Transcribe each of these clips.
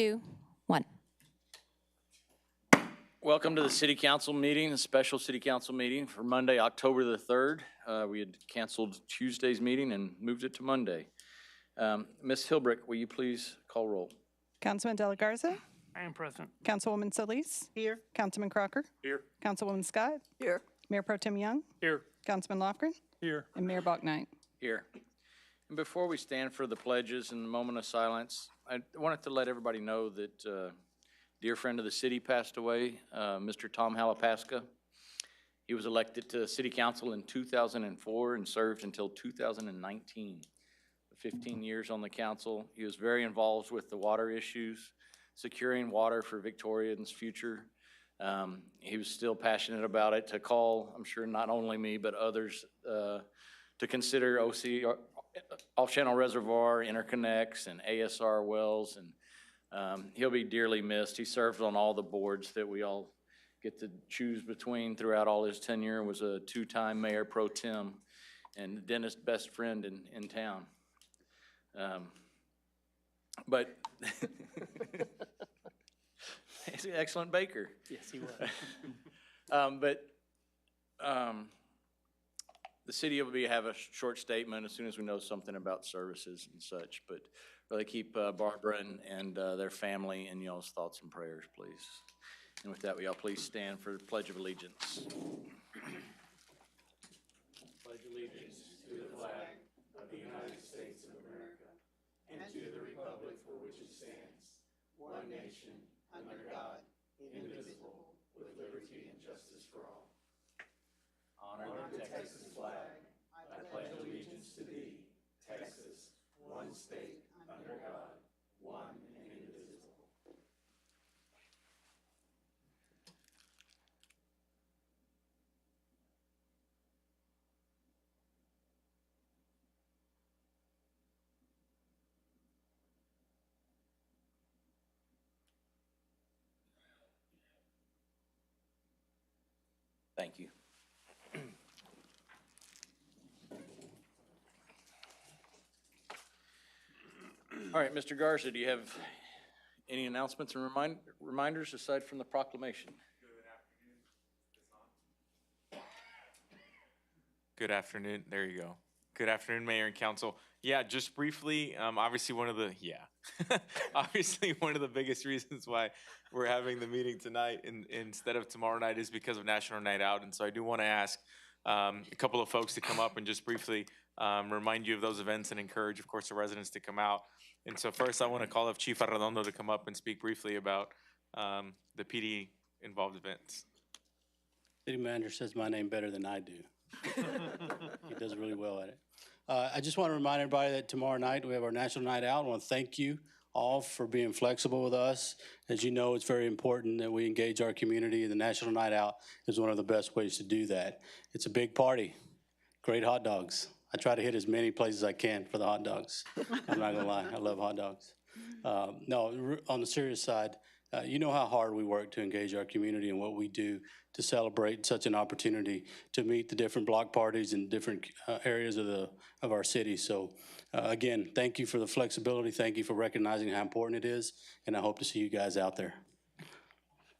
2, 1. Welcome to the City Council meeting, a special City Council meeting for Monday, October the 3rd. We had canceled Tuesday's meeting and moved it to Monday. Ms. Hilbrick, will you please call roll? Councilman De La Garza? I am present. Councilwoman Solis? Here. Councilman Crocker? Here. Councilwoman Scott? Here. Mayor Pro Tem Young? Here. Councilman Lofgren? Here. And Mayor Bachnight. Here. And before we stand for the pledges and the moment of silence, I wanted to let everybody know that a dear friend of the city passed away, Mr. Tom Halapaska. He was elected to City Council in 2004 and served until 2019. 15 years on the council. He was very involved with the water issues, securing water for Victorians' future. He was still passionate about it, to call, I'm sure not only me, but others to consider OC, off-channel reservoir interconnects and ASR wells, and he'll be dearly missed. He served on all the boards that we all get to choose between throughout all his tenure, was a 2-time mayor pro tem and Dennis' best friend in town. But he's an excellent baker. Yes, he was. The city will have a short statement as soon as we know something about services and such, but really keep Barbara and their family in y'all's thoughts and prayers, please. And with that, will y'all please stand for the Pledge of Allegiance. Pledge allegiance to the flag of the United States of America and to the republic for which it stands, one nation, under God, indivisible, with liberty and justice for all. Honor the Texas flag. I pledge allegiance to thee, Texas, one state, under God, one and indivisible. Thank you. All right, Mr. Garza, do you have any announcements and reminders aside from the proclamation? Good afternoon. There you go. Good afternoon, Mayor and Council. Yeah, just briefly, obviously one of the biggest reasons why we're having the meeting tonight instead of tomorrow night is because of National Night Out. And so I do want to ask a couple of folks to come up and just briefly remind you of those events and encourage, of course, the residents to come out. And so first I want to call up Chief Arredondo to come up and speak briefly about the PD involved events. City manager says my name better than I do. He does really well at it. I just want to remind everybody that tomorrow night we have our National Night Out. I want to thank you all for being flexible with us. As you know, it's very important that we engage our community. The National Night Out is one of the best ways to do that. It's a big party, great hot dogs. I try to hit as many places as I can for the hot dogs. I'm not gonna lie, I love hot dogs. No, on the serious side, you know how hard we work to engage our community and what we do to celebrate such an opportunity to meet the different block parties in different areas of our city. So again, thank you for the flexibility. Thank you for recognizing how important it is. And I hope to see you guys out there.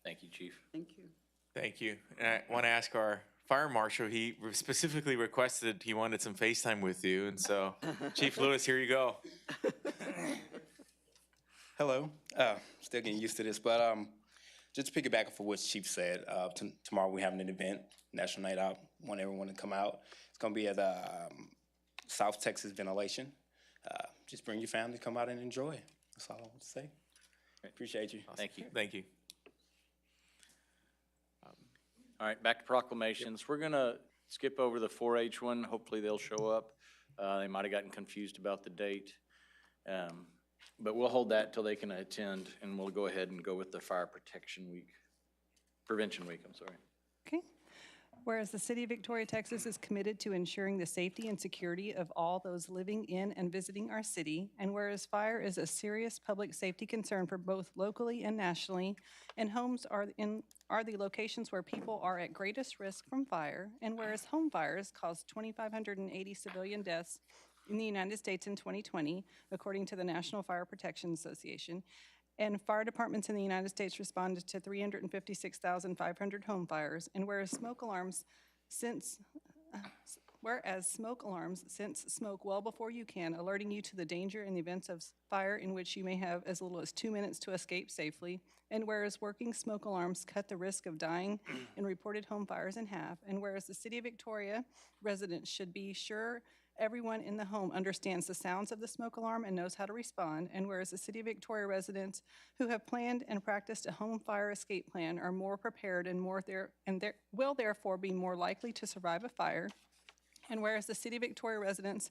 Thank you, Chief. Thank you. Thank you. And I want to ask our fire marshal, he specifically requested he wanted some FaceTime with you. And so Chief Lewis, here you go. Hello. Still getting used to this, but just to piggyback off of what Chief said, tomorrow we're having an event, National Night Out. Want everyone to come out. It's going to be at the South Texas Ventilation. Just bring your family, come out and enjoy. That's all I want to say. Appreciate you. Awesome. Thank you. Thank you. All right, back to proclamations. We're gonna skip over the 4-H one. Hopefully they'll show up. They might have gotten confused about the date. But we'll hold that till they can attend, and we'll go ahead and go with the Fire Protection Week, Prevention Week, I'm sorry. Okay. Whereas the City of Victoria, Texas is committed to ensuring the safety and security of all those living in and visiting our city, and whereas fire is a serious public safety concern for both locally and nationally, and homes are the locations where people are at greatest risk from fire, and whereas home fires caused 2,580 civilian deaths in the United States in 2020, according to the National Fire Protection Association, and fire departments in the United States responded to 356,500 home fires, and whereas smoke alarms sense smoke well before you can, alerting you to the danger in the events of fire in which you may have as little as 2 minutes to escape safely, and whereas working smoke alarms cut the risk of dying in reported home fires in half, and whereas the City of Victoria residents should be sure everyone in the home understands the sounds of the smoke alarm and knows how to respond, and whereas the City of Victoria residents who have planned and practiced a home fire escape plan are more prepared and will therefore be more likely to survive a fire, and whereas the City of Victoria residents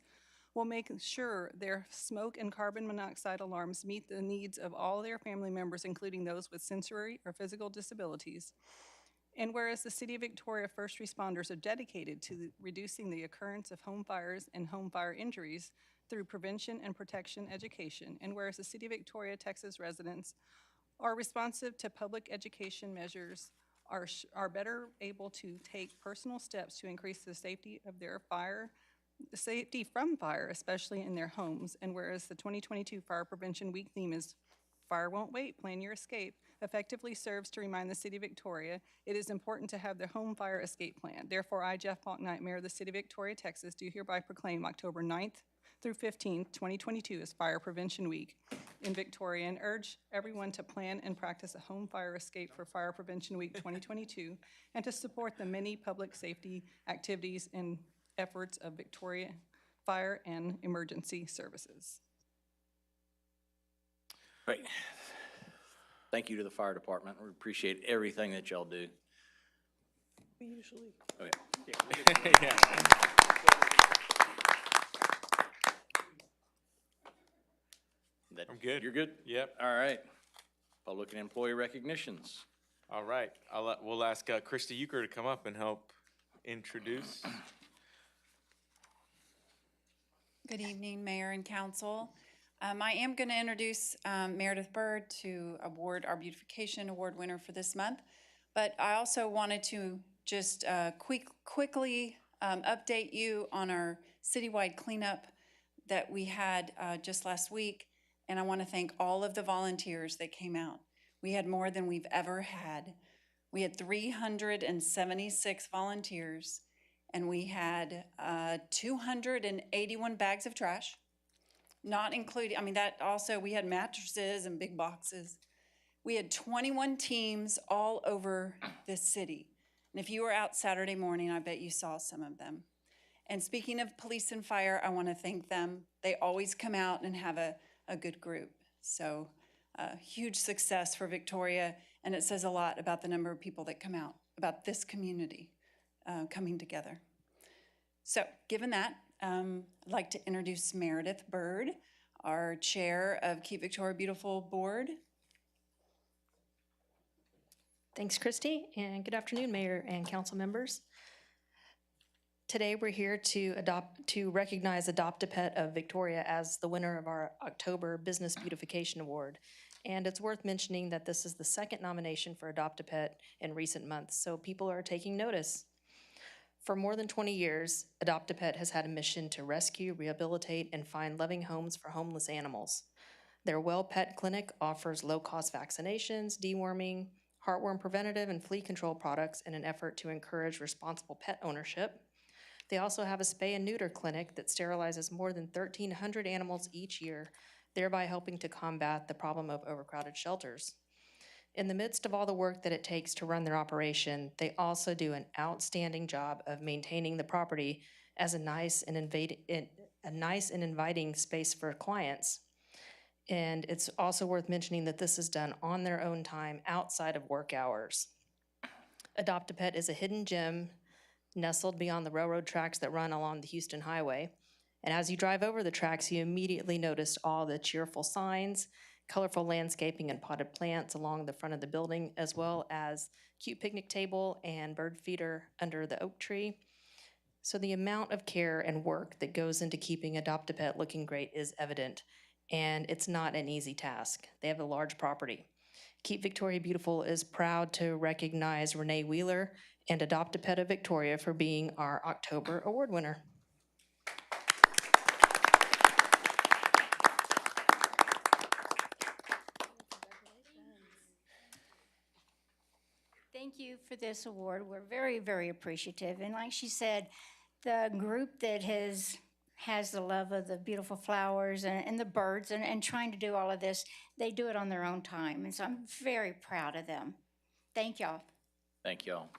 will make sure their smoke and carbon monoxide alarms meet the needs of all their family members, including those with sensory or physical disabilities. And whereas the City of Victoria first responders are dedicated to reducing the occurrence of home fires and home fire injuries through prevention and protection education, and whereas the City of Victoria, Texas residents are responsive to public education measures, are better able to take personal steps to increase the safety of their safety from fire, especially in their homes. And whereas the 2022 Fire Prevention Week theme is "Fire Won't Wait, Plan Your Escape," effectively serves to remind the City of Victoria it is important to have their home fire escape plan. Therefore, I, Jeff Faulknight, Mayor of the City of Victoria, Texas, do hereby proclaim October 9th through 15th, 2022 as Fire Prevention Week in Victoria, and urge everyone to plan and practice a home fire escape for Fire Prevention Week 2022 and to support the many public safety activities and efforts of Victoria Fire and Emergency Services. Great. Thank you to the fire department. We appreciate everything that y'all do. We usually. Okay. Yeah. I'm good. You're good? Yep. All right. Public and employee recognitions. All right. We'll ask Krista Euchre to come up and help introduce. Good evening, Mayor and Council. I am going to introduce Meredith Bird to award our Beautification Award winner for this month, but I also wanted to just quickly update you on our citywide cleanup that we had just last week, and I want to thank all of the volunteers that came out. We had more than we've ever had. We had 376 volunteers, and we had 281 bags of trash, not including, I mean, that also, we had mattresses and big boxes. We had 21 teams all over this city. And if you were out Saturday morning, I bet you saw some of them. And speaking of police and fire, I want to thank them. They always come out and have a good group. So huge success for Victoria, and it says a lot about the number of people that come out, about this community coming together. So given that, I'd like to introduce Meredith Bird, our chair of Keep Victoria Beautiful Board. Thanks, Christy, and good afternoon, Mayor and council members. Today, we're here to recognize Adopt-A-Pet of Victoria as the winner of our October Business Beautification Award. And it's worth mentioning that this is the second nomination for Adopt-A-Pet in recent months, so people are taking notice. For more than 20 years, Adopt-A-Pet has had a mission to rescue, rehabilitate, and find loving homes for homeless animals. Their Well Pet Clinic offers low-cost vaccinations, deworming, heartworm preventative, and flea control products in an effort to encourage responsible pet ownership. They also have a spay and neuter clinic that sterilizes more than 1,300 animals each year, thereby helping to combat the problem of overcrowded shelters. In the midst of all the work that it takes to run their operation, they also do an outstanding job of maintaining the property as a nice and inviting space for clients. And it's also worth mentioning that this is done on their own time outside of work hours. Adopt-A-Pet is a hidden gem nestled beyond the railroad tracks that run along the Houston Highway. And as you drive over the tracks, you immediately notice all the cheerful signs, colorful landscaping, and potted plants along the front of the building, as well as cute picnic table and bird feeder under the oak tree. So the amount of care and work that goes into keeping Adopt-A-Pet looking great is evident, and it's not an easy task. They have a large property. Keep Victoria Beautiful is proud to recognize Renee Wheeler and Adopt-A-Pet of Victoria for being our October award winner. Thank you for this award. We're very, very appreciative. And like she said, the group that has the love of the beautiful flowers and the birds and trying to do all of this, they do it on their own time. And so I'm very proud of them. Thank y'all. Thank y'all.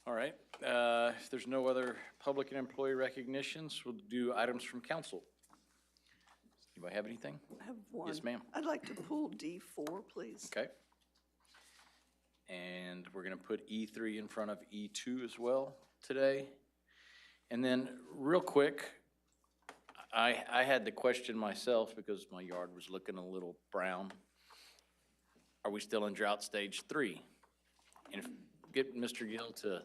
All right, if there's no other public and employee recognitions, we'll do items from council. Anybody have anything? I have one. Yes, ma'am. I'd like to pull D4, please. Okay. And we're gonna put E3 in front of E2 as well today. And then, real quick, I had the question myself because my yard was looking a little brown. Are we still in drought stage 3? And if, get Mr. Gill to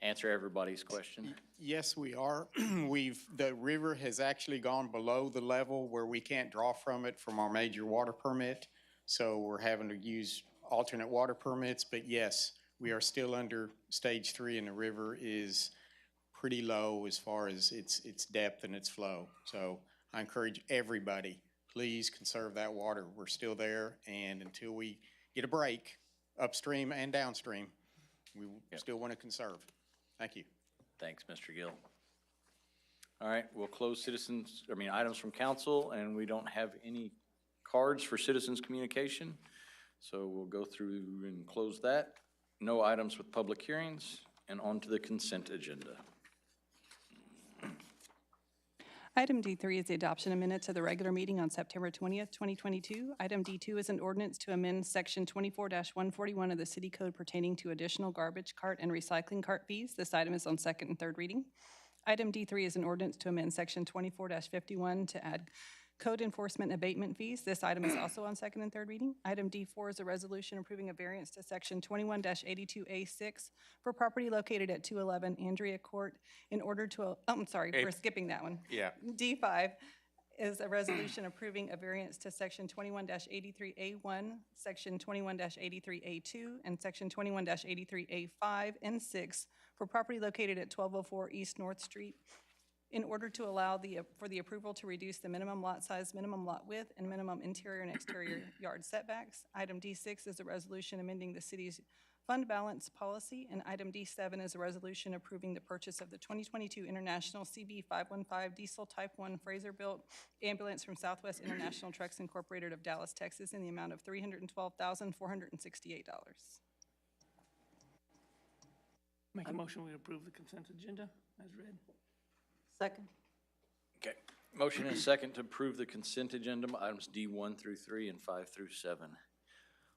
answer everybody's question. Yes, we are. The river has actually gone below the level where we can't draw from it from our major water permit. So we're having to use alternate water permits, but yes, we are still under stage 3 and the river is pretty low as far as its depth and its flow. So I encourage everybody, please conserve that water. We're still there, and until we get a break, upstream and downstream, we still want to conserve. Thank you. Thanks, Mr. Gill. All right, we'll close items from council, and we don't have any cards for citizens communication. So we'll go through and close that. No items with public hearings, and on to the consent agenda. Item D3 is the adoption of minutes of the regular meeting on September 20th, 2022. Item D2 is an ordinance to amend Section 24-141 of the City Code pertaining to additional garbage cart and recycling cart fees. This item is on second and third reading. Item D3 is an ordinance to amend Section 24-51 to add code enforcement abatement fees. This item is also on second and third reading. Item D4 is a resolution approving a variance to Section 21-82A6 for property located at 211 Andrea Court in order to, we're skipping that one. Yeah. D5 is a resolution approving a variance to Section 21-83A1, Section 21-83A2, and Section 21-83A5 and 6 for property located at 1204 East North Street in order to allow for the approval to reduce the minimum lot size, minimum lot width, and minimum interior and exterior yard setbacks. Item D6 is a resolution amending the city's fund balance policy, and item D7 is a resolution approving the purchase of the 2022 International CB 515 Diesel Type 1 Fraser-built ambulance from Southwest International Trucks Incorporated of Dallas, Texas, in the amount of $312,468. Make a motion, we approve the consent agenda as read. Second. Okay, motion and second to approve the consent agenda, items D1 through 3 and 5 through 7.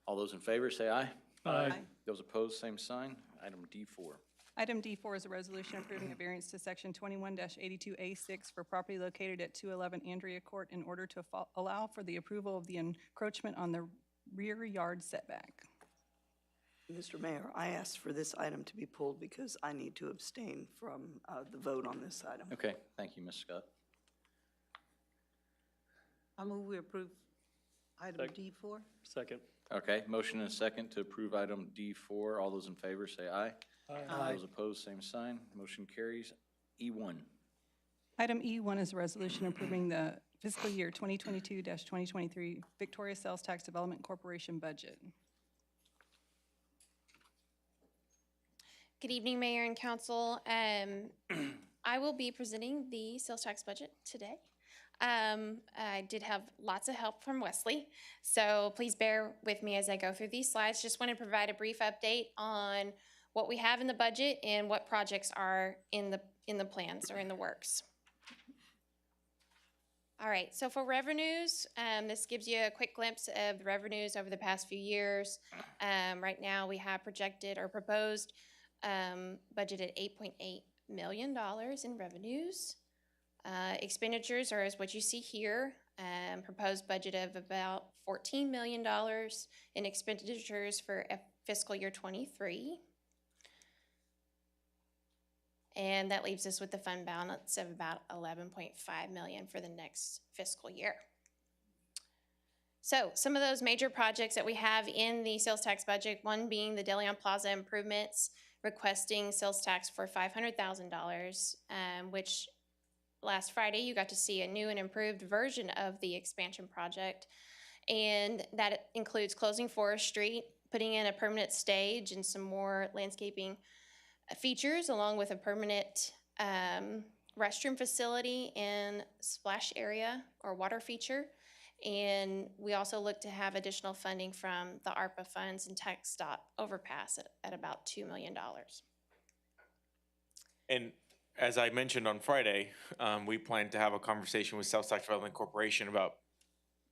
All those in favor say aye. Aye. Those opposed, same sign. Item D4. Item D4 is a resolution approving a variance to Section 21-82A6 for property located at 211 Andrea Court in order to allow for the approval of the encroachment on the rear yard setback. Mr. Mayor, I asked for this item to be pulled because I need to abstain from the vote on this item. Okay, thank you, Ms. Scott. I move we approve item D4. Second. Okay, motion and second to approve item D4. All those in favor say aye. Aye. Those opposed, same sign. Motion carries. E1. Item E1 is a resolution approving the fiscal year 2022-2023 Victoria Sales Tax Development Corporation budget. Good evening, Mayor and Council. I will be presenting the sales tax budget today. I did have lots of help from Wesley, so please bear with me as I go through these slides. Just want to provide a brief update on what we have in the budget and what projects are in the plans or in the works. All right, so for revenues, this gives you a quick glimpse of the revenues over the past few years. Right now, we have projected or proposed budgeted $8.8 million in revenues. Expenditures are as what you see here. Proposed budget of about $14 million in expenditures for fiscal year 23. And that leaves us with the fund balance of about $11.5 million for the next fiscal year. So some of those major projects that we have in the sales tax budget, one being the DeLeon Plaza improvements, requesting sales tax for $500,000, which last Friday, you got to see a new and improved version of the expansion project. And that includes closing Forest Street, putting in a permanent stage and some more landscaping features, along with a permanent restroom facility and splash area or water feature. And we also look to have additional funding from the ARPA funds and TxDOT overpass at about $2 million. And as I mentioned on Friday, we plan to have a conversation with Southside Development Corporation about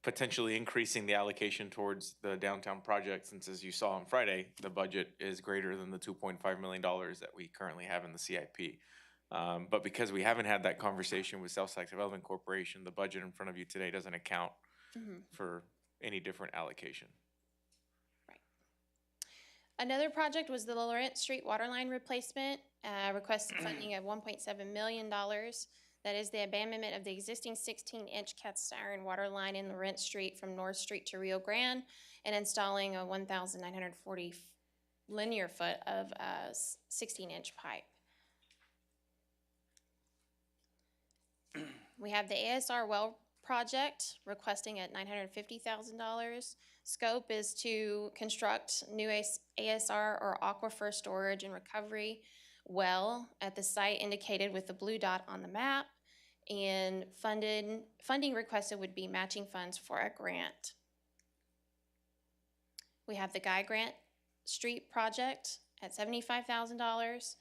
potentially increasing the allocation towards the downtown project, since as you saw on Friday, the budget is greater than the $2.5 million that we currently have in the CIP. But because we haven't had that conversation with Southside Development Corporation, the budget in front of you today doesn't account for any different allocation. Another project was the Lawrence Street waterline replacement, requested funding of $1.7 million. That is the abandonment of the existing 16-inch cast iron water line in Lawrence Street from North Street to Rio Grande and installing a 1,940 linear foot of 16-inch pipe. We have the ASR Well Project requesting at $950,000. Scope is to construct new ASR or aquifer storage and recovery well at the site indicated with the blue dot on the map, and funding requested would be matching funds for a grant. We have the Guy Grant Street project at $75,000.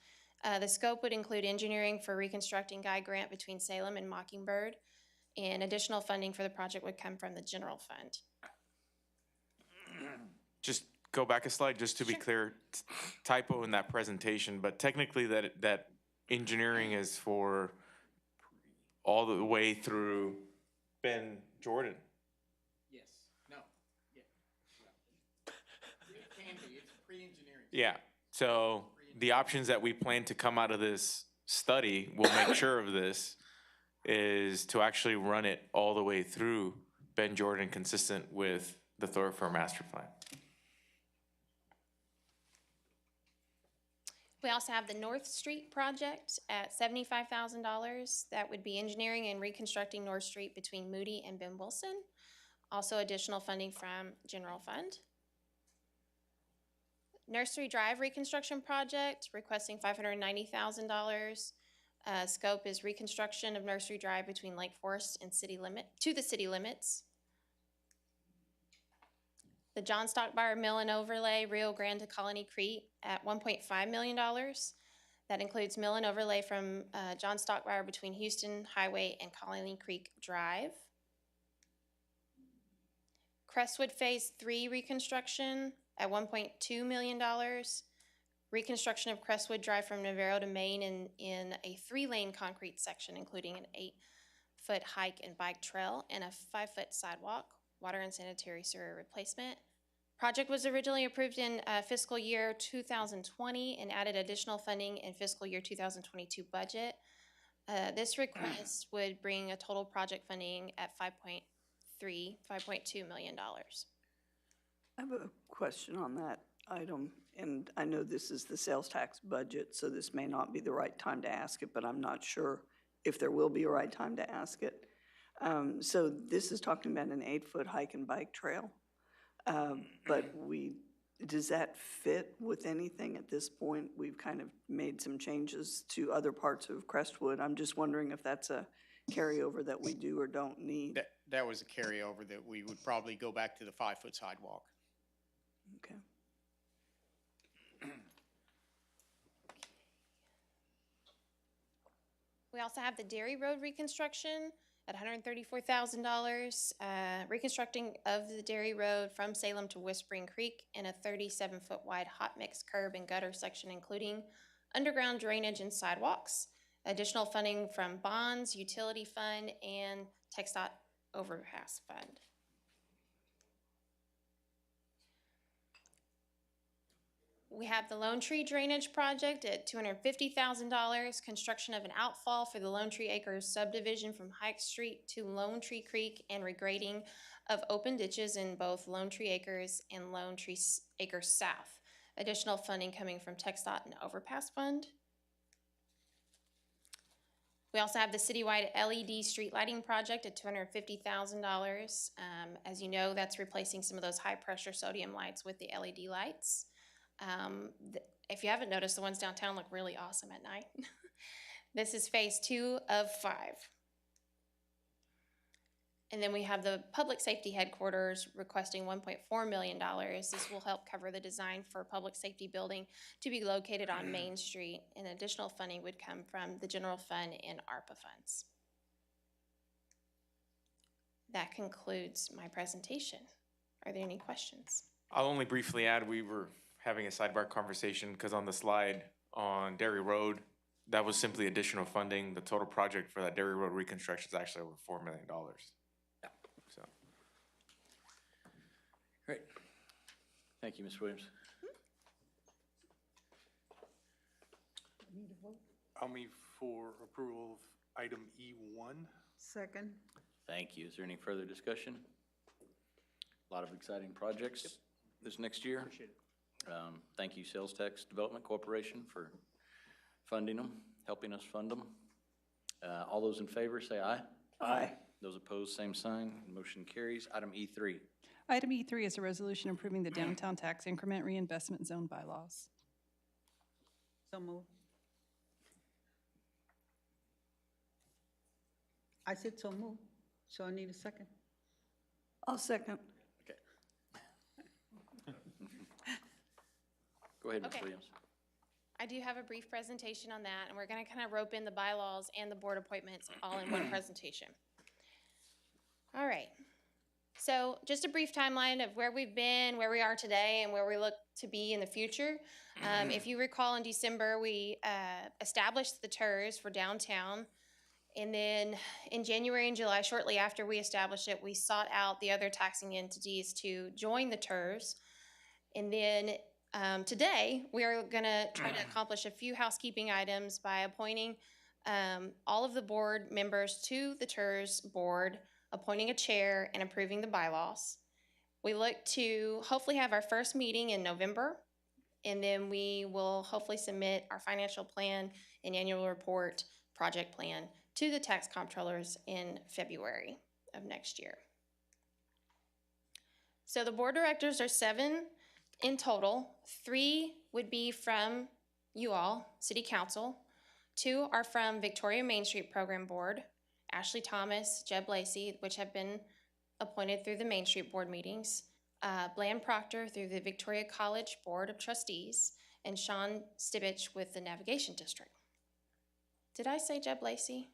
The scope would include engineering for reconstructing Guy Grant between Salem and Mockingbird, and additional funding for the project would come from the general fund. Just go back a slide, just to be clear, typo in that presentation, but technically that engineering is for all the way through Ben Jordan. Yes, no, yeah. It can be, it's pre-engineering. Yeah, so the options that we plan to come out of this study, will make sure of this, is to actually run it all the way through Ben Jordan, consistent with the thoroughfare master plan. We also have the North Street project at $75,000. That would be engineering and reconstructing North Street between Moody and Ben Wilson. Also additional funding from general fund. Nursery Drive reconstruction project requesting $590,000. Scope is reconstruction of Nursery Drive between Lake Forest and the city limits. The John Stockbauer Mill and Overlay Rio Grande to Colony Creek at $1.5 million. That includes mill and overlay from John Stockbauer between Houston Highway and Colony Creek Drive. Crestwood Phase 3 reconstruction at $1.2 million. Reconstruction of Crestwood Drive from Navarro to Maine in a 3-lane concrete section, including an 8-foot hike and bike trail and a 5-foot sidewalk. Water and sanitary sewer replacement. Project was originally approved in fiscal year 2020 and added additional funding in fiscal year 2022 budget. This request would bring a total project funding at $5.2 million. I have a question on that item, and I know this is the sales tax budget, so this may not be the right time to ask it, but I'm not sure if there will be a right time to ask it. So this is talking about an 8-foot hike and bike trail, but does that fit with anything at this point? We've kind of made some changes to other parts of Crestwood. I'm just wondering if that's a carryover that we do or don't need. That was a carryover that we would probably go back to the 5-foot sidewalk. Okay. We also have the Dairy Road reconstruction at $134,000. Reconstructing of the Dairy Road from Salem to Whispering Creek in a 37-foot wide hot mix curb and gutter section, including underground drainage and sidewalks. Additional funding from bonds, utility fund, and TxDOT overpass fund. We have the Lone Tree Drainage Project at $250,000, construction of an outfall for the Lone Tree Acres subdivision from Hike Street to Lone Tree Creek, and regrading of open ditches in both Lone Tree Acres and Lone Tree Acres South. Additional funding coming from TxDOT and Overpass Fund. We also have the citywide LED street lighting project at $250,000. As you know, that's replacing some of those high-pressure sodium lights with the LED lights. If you haven't noticed, the ones downtown look really awesome at night. This is phase 2 of 5. And then we have the public safety headquarters requesting $1.4 million. This will help cover the design for a public safety building to be located on Main Street, and additional funding would come from the general fund and ARPA funds. That concludes my presentation. Are there any questions? I'll only briefly add, we were having a sidebar conversation because on the slide on Dairy Road, that was simply additional funding. The total project for that Dairy Road reconstruction is actually over $4 million. So. Great. Thank you, Ms. Williams. I'll move for approval of item E1. Second. Thank you. Is there any further discussion? A lot of exciting projects this next year. Appreciate it. Thank you, Sales Tax Development Corporation, for funding them, helping us fund them. All those in favor, say aye. Aye. Those opposed, same sign. Motion carries. Item E3. Item E3 is a resolution approving the downtown tax increment reinvestment zone bylaws. So move. I said so move, so I need a second. I'll second. Okay. Go ahead, Ms. Okay. Williams. I do have a brief presentation on that, and we're gonna kind of rope in the bylaws and the board appointments all in one presentation. All right. So just a brief timeline of where we've been, where we are today, and where we look to be in the future. If you recall, in December, we established the TERS for downtown. And then in January and July, shortly after we established it, we sought out the other taxing entities to join the TERS. And then today, we are gonna try to accomplish a few housekeeping items by appointing all of the board members to the TERS board, appointing a chair, and approving the bylaws. We look to hopefully have our first meeting in November, and then we will hopefully submit our financial plan and annual report, project plan to the tax comptrollers in February of next year. So the board directors are 7 in total. 3 would be from you all, City Council. 2 are from Victoria Main Street Program Board, Ashley Thomas, Jeb Lacey, which have been appointed through the Main Street Board meetings, Bland Proctor through the Victoria College Board of Trustees, and Sean Stibich with the Navigation District. Did I say Jeb Lacey?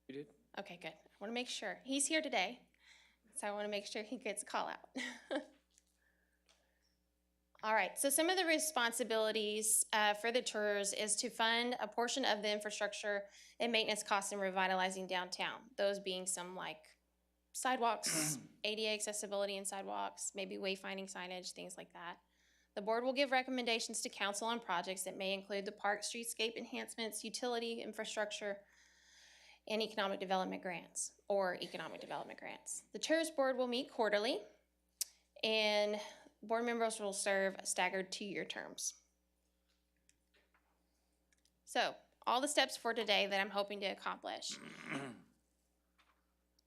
You did? Okay, good. I want to make sure. He's here today, so I want to make sure he gets a call out. All right, so some of the responsibilities for the TERS is to fund a portion of the infrastructure and maintenance costs in revitalizing downtown. Those being some like sidewalks, ADA accessibility and sidewalks, maybe wayfinding signage, things like that. The board will give recommendations to council on projects that may include the park streetscape enhancements, utility infrastructure, and economic development grants. The TERS board will meet quarterly, and board members will serve staggered 2-year terms. So, all the steps for today that I'm hoping to accomplish.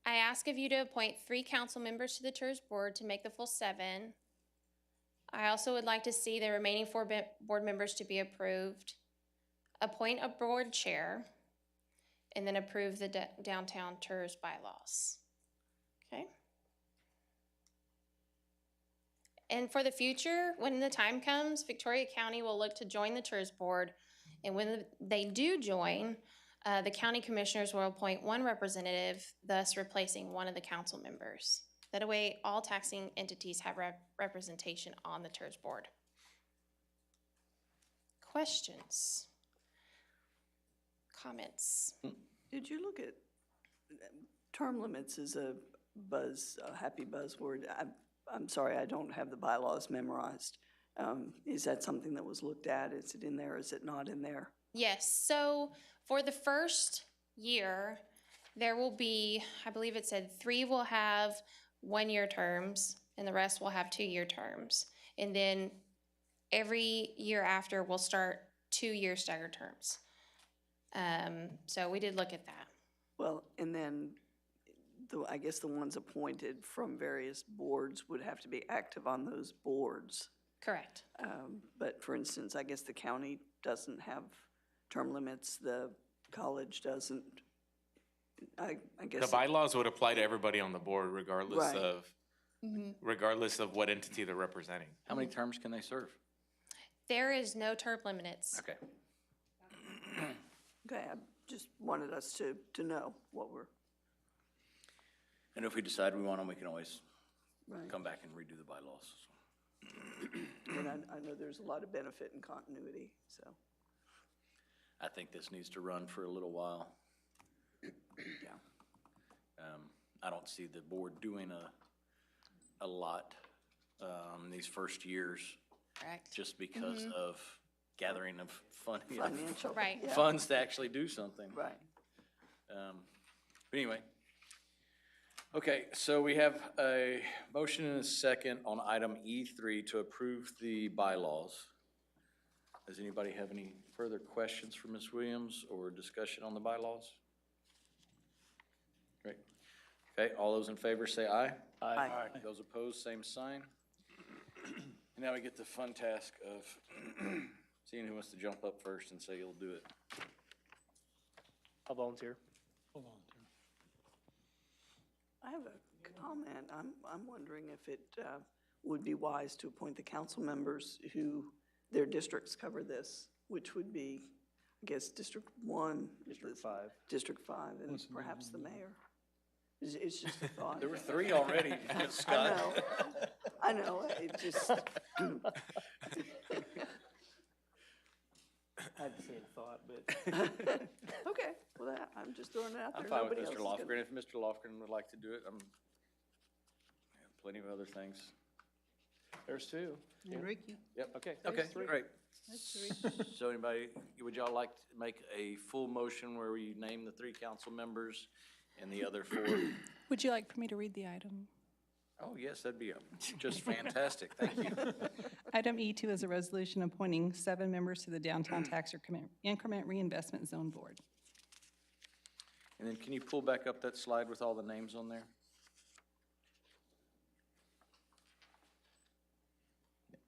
I ask of you to appoint 3 council members to the TERS board to make the full 7. I also would like to see the remaining 4 board members to be approved, appoint a board chair, and then approve the downtown TERS bylaws. Okay? And for the future, when the time comes, Victoria County will look to join the TERS board. And when they do join, the county commissioners will appoint 1 representative, thus replacing one of the council members. That way, all taxing entities have representation on the TERS board. Questions? Comments? Did you look at, term limits is a happy buzzword. I'm sorry, I don't have the bylaws memorized. Is that something that was looked at? Is it in there? Is it not in there? Yes, so for the first year, there will be, I believe it said 3 will have 1-year terms and the rest will have 2-year terms. And then every year after, we'll start 2-year staggered terms. So we did look at that. Well, and then I guess the ones appointed from various boards would have to be active on those boards. Correct. But for instance, I guess the county doesn't have term limits, the college doesn't. I guess. The bylaws would apply to everybody on the board regardless Right. of, regardless of what entity they're representing. How many terms can they serve? There is no term limits. Okay. Okay, I just wanted us to know what we're, And if we decide we want them, we can always right. come back and redo the bylaws. And I know there's a lot of benefit in continuity, so, I think this needs to run for a little while. yeah. I don't see the board doing a lot these first years, Correct. just because of gathering of Financial. Right. Yeah. funds to actually do something. Right. But anyway. Okay, so we have a motion and a second on item E3 to approve the bylaws. Does anybody have any further questions for Ms. Williams or discussion on the bylaws? Great. Okay, all those in favor say aye. Aye. Those opposed, same sign. And now we get the fun task of seeing who wants to jump up first and say you'll do it. I'll volunteer. I have a comment. I'm wondering if it would be wise to appoint the council members who, their districts cover this, which would be, I guess, District 1. District 5. District 5, and perhaps the mayor. It's just a thought. There were 3 already, Scott. I know, it just, I had the same thought, but okay, well, I'm just throwing it out there. I'm fine with Nobody else Mr. is gonna- Lofgren. If Mr. Lofgren would like to do it, I have plenty of other things. there's 2. Enrique? Yep. Okay. Okay, great. That's 3. So anybody, would y'all like to make a full motion where we name the 3 council members and the other 4? Would you like for me to read the item? Oh, yes, that'd be just fantastic. Thank you. Item E2 is a resolution appointing 7 members to the Downtown Tax Increment Reinvestment Zone Board. And then can you pull back up that slide with all the names on there?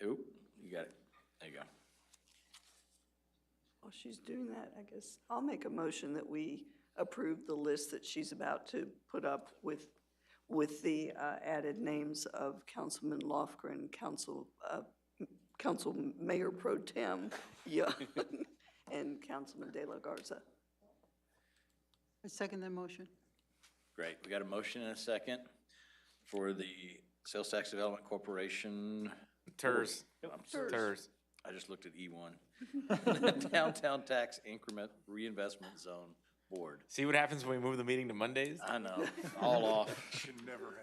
Oop, you got it. There you go. While she's doing that, I guess I'll make a motion that we approve the list that she's about to put up with the added names of Councilman Lofgren, Council Mayor Pro Tem Young, and Councilman De La Garza. I second that motion. Great. We got a motion and a second for the Sales Tax Development Corporation. TERS. I'm TERS. I just looked at E1. Downtown Tax Increment Reinvestment Zone Board. See what happens when we move the meeting to Mondays? I know, all off. Should never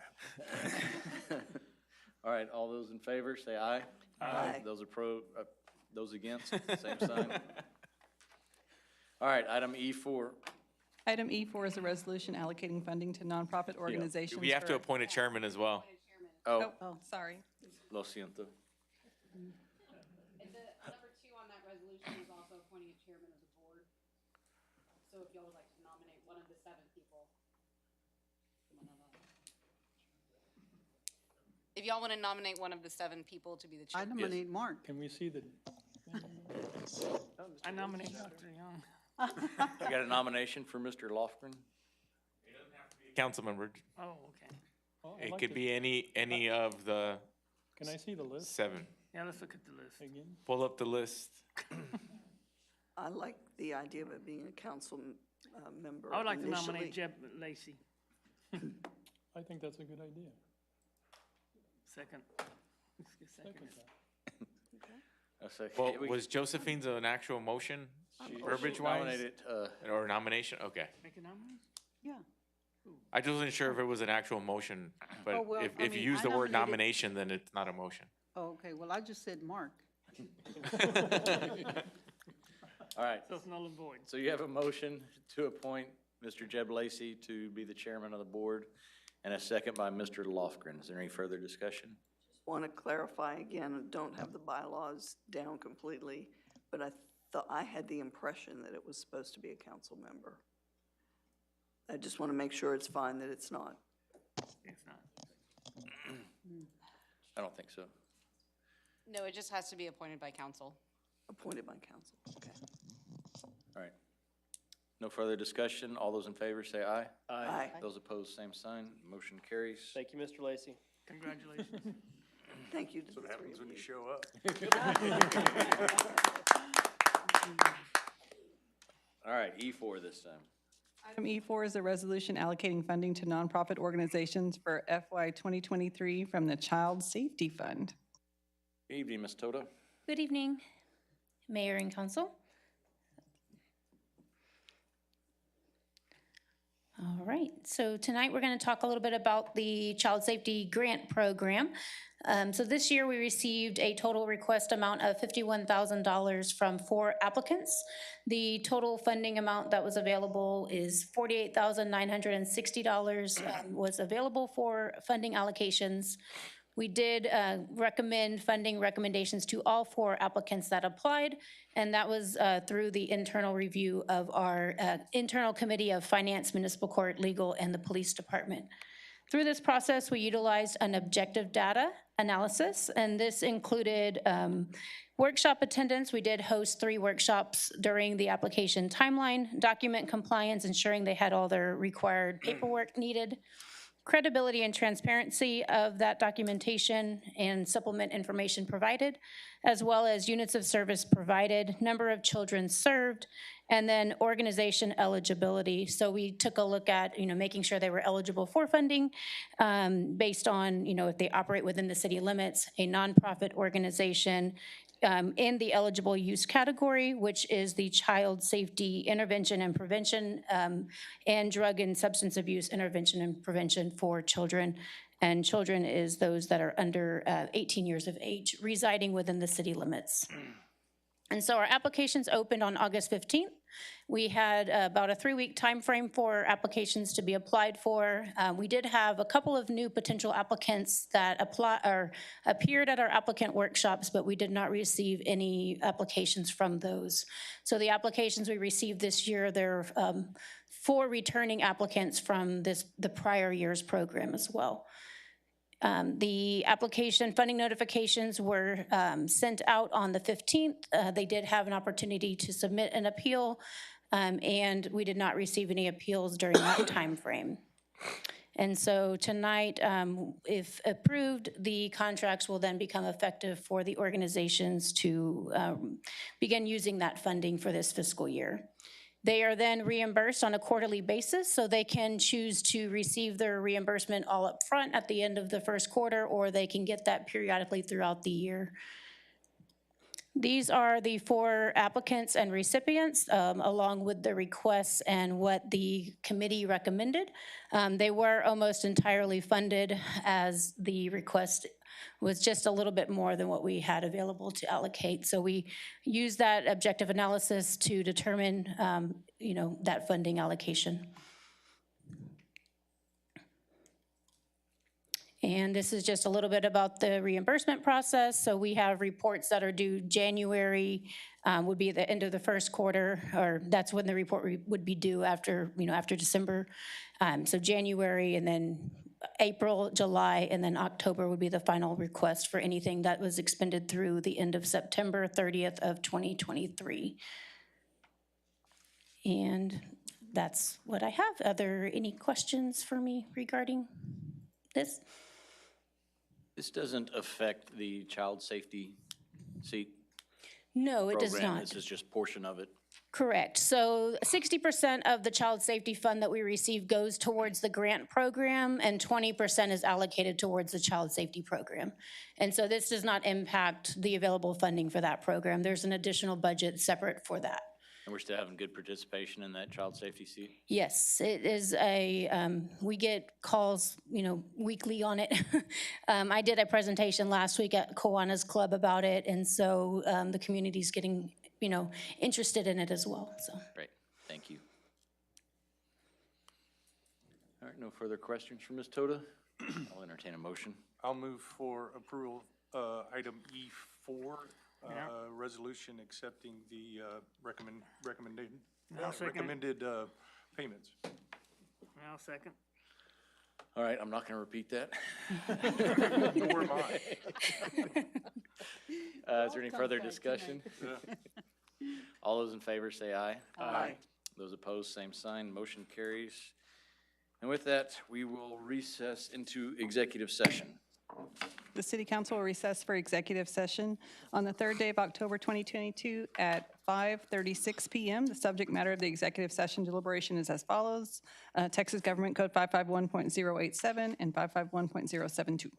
happen. All right, all those in favor, say aye. Aye. Those against, same sign. All right, item E4. Item E4 is a resolution allocating funding to nonprofit organizations. We have to for- appoint a chairman as well. Oh, Oh, sorry. lo siento. And the number 2 on that resolution is also appointing a chairman of the board. So if y'all would like to nominate one of the 7 people. If y'all want to nominate one of the 7 people to be the I chairman. nominate Mark. Can we see the? I nominate Dr. Young. You got a nomination for Mr. Lofgren? Council member. Oh, okay. Oh, I'd It like could to- be any of the Can I see the list 7. Yeah, let's look at the list again. Pull up the list. I like the idea of it being a council member I would like to initially. nominate Jeb Lacy. I think that's a good idea. Second. Let's get second. I say, Well, we- was Josephine's an actual motion, she verbiage wise? nominated, Or nomination? Okay. Make a nomination? Yeah. I just wasn't sure if it was an actual motion, but Oh, well, if you use I the word nominated- nomination, then it's not a motion. Oh, okay, well, I just said Mark. all right. So it's null and void. So you have a motion to appoint Mr. Jeb Lacy to be the chairman of the board and a second by Mr. Lofgren. Is there any further discussion? Want to clarify again, I don't have the bylaws down completely, but I thought, I had the impression that it was supposed to be a council member. I just want to make sure it's fine that it's not. It's not. I don't think so. No, it just has to be appointed by council. Appointed by council, okay. All right. No further discussion. All those in favor say aye. Aye. Those opposed, same sign. Motion carries. Thank you, Mr. Lacy. Congratulations. Thank you to That's the what three happens of when you you. show up. All right, E4 this time. Item E4 is a resolution allocating funding to nonprofit organizations for FY 2023 from the Child Safety Fund. Good evening, Ms. Toda. Good evening, Mayor and Council. All right, so tonight we're going to talk a little bit about the Child Safety Grant Program. So this year we received a total request amount of $51,000 from 4 applicants. The total funding amount that was available is $48,960 was available for funding allocations. We did recommend funding recommendations to all 4 applicants that applied, and that was through the internal review of our internal committee of Finance, Municipal Court, Legal, and the Police Department. Through this process, we utilized an objective data analysis, and this included workshop attendance. We did host 3 workshops during the application timeline, document compliance, ensuring they had all their required paperwork needed, credibility and transparency of that documentation and supplement information provided, as well as units of service provided, number of children served, and then organization eligibility. So we took a look at, making sure they were eligible for funding based on, if they operate within the city limits, a nonprofit organization, in the eligible use category, which is the child safety intervention and prevention and drug and substance abuse intervention and prevention for children. And children is those that are under 18 years of age, residing within the city limits. And so our applications opened on August 15th. We had about a 3-week time frame for applications to be applied for. We did have a couple of new potential applicants that appeared at our applicant workshops, but we did not receive any applications from those. So the applications we received this year, there are 4 returning applicants from the prior year's program as well. The application funding notifications were sent out on the 15th. They did have an opportunity to submit an appeal, and we did not receive any appeals during that time frame. And so tonight, if approved, the contracts will then become effective for the organizations to begin using that funding for this fiscal year. They are then reimbursed on a quarterly basis, so they can choose to receive their reimbursement all up front at the end of the first quarter, or they can get that periodically throughout the year. These are the 4 applicants and recipients, along with the requests and what the committee recommended. They were almost entirely funded, as the request was just a little bit more than what we had available to allocate. So we used that objective analysis to determine, that funding allocation. And this is just a little bit about the reimbursement process. So we have reports that are due January, would be the end of the first quarter, or that's when the report would be due after, after December. So January, and then April, July, and then October would be the final request for anything that was expended through the end of September 30th of 2023. And that's what I have. Are there any questions for me regarding this? This doesn't affect the child safety seat No, it does program. not. This is just portion of it. Correct. So 60% of the child safety fund that we receive goes towards the grant program, and 20% is allocated towards the child safety program. And so this does not impact the available funding for that program. There's an additional budget separate for that. And we're still having good participation in that child safety seat? Yes, it is we get calls, weekly on it. I did a presentation last week at Kiwanis Club about it, and so the community's getting, interested in it as well, so. Great, thank you. All right, no further questions from Ms. Toda. I'll entertain a motion. I'll move for approval, item E4, resolution accepting the recommended I'll second it. recommended payments. I'll second. All right, I'm not going to repeat that. Nor am I. Is there any further discussion? All those in favor say aye. Aye. Those opposed, same sign. Motion carries. And with that, we will recess into executive session. The city council will recess for executive session on the third day of October 2022 at 5:36 PM. The subject matter of the executive session deliberation is as follows. Texas Government Code 551.087 and 551.072.